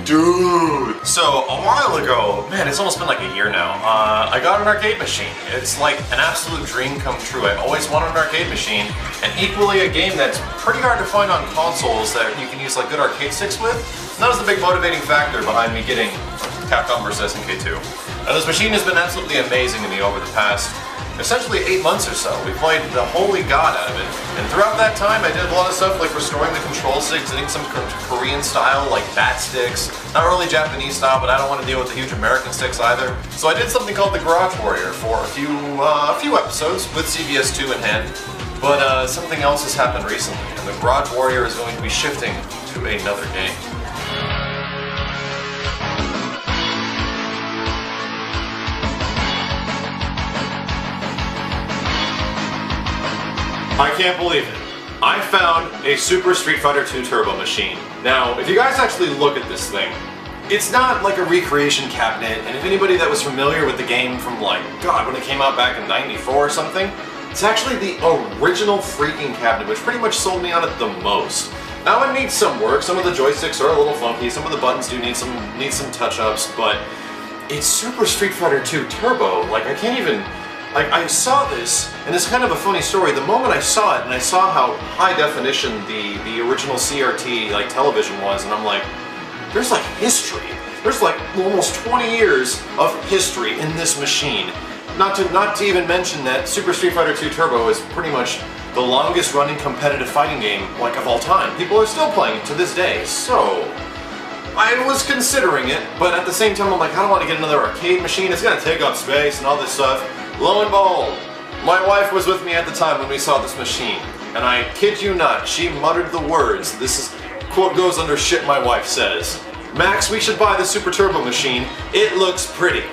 Dude! So, a while ago, man, it's almost been like a year now, I got an arcade machine. It's like an absolute dream come true. I always wanted an arcade machine, and equally a game that's pretty hard to find on consoles that you can use like good arcade sticks with. And that was the big motivating factor behind me getting Capcom vs. SNK 2. Now, this machine has been absolutely amazing to me over the past essentially 8 months or so. We played the holy god out of it, and throughout that time I did a lot of stuff like restoring the control sticks, getting some Korean style like bat sticks, not really Japanese style, but I don't want to deal with the huge American sticks either. So I did something called the Garage Warrior for a few episodes with CVS2 in hand, but something else has happened recently, and the Garage Warrior is going to be shifting to another game. I can't believe it. I found a Super Street Fighter 2 Turbo machine. Now, if you guys actually look at this thing, it's not like a recreation cabinet, and if anybody that was familiar with the game from like, God, when it came out back in '94 or something, it's actually the original freaking cabinet, which pretty much sold me on it the most. Now it needs some work, some of the joysticks are a little funky, some of the buttons do need some touch-ups, but it's Super Street Fighter 2 Turbo. Like, I can't even... Like, I saw this, and it's kind of a funny story. The moment I saw it, and I saw how high definition the original CRT like television was, and I'm like, there's like history. There's like almost 20 years of history in this machine. Not to even mention that Super Street Fighter 2 Turbo is pretty much the longest running competitive fighting game like of all time. People are still playing it to this day. So I was considering it, but at the same time I'm like, I don't want to get another arcade machine. It's gonna take up space and all this stuff. Lo and behold, my wife was with me at the time when we saw this machine, and I kid you not, she muttered the words, this is, quote goes under shit my wife says, "Max, we should buy the Super Turbo machine, it looks pretty."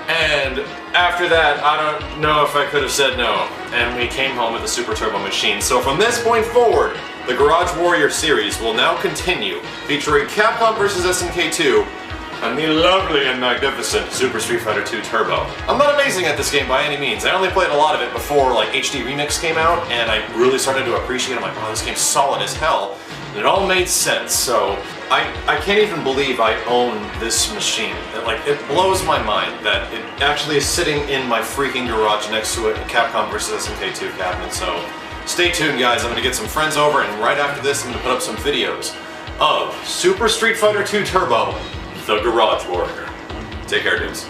And after that, I don't know if I could have said no, and we came home with the Super Turbo machine. So from this point forward, the Garage Warrior series will now continue, featuring Capcom vs. SNK 2, and the lovely and magnificent Super Street Fighter 2 Turbo. I'm not amazing at this game by any means. I only played a lot of it before like HD Remix came out, and I really started to appreciate it. I'm like, wow, this game's solid as hell. And it all made sense, so I can't even believe I own this machine. It blows my mind that it actually is sitting in my freaking garage next to a Capcom vs. SNK 2 cabinet. So stay tuned, guys. I'm gonna get some friends over, and right after this I'm gonna put up some videos of Super Street Fighter 2 Turbo, the Garage Warrior. Take care, dudes.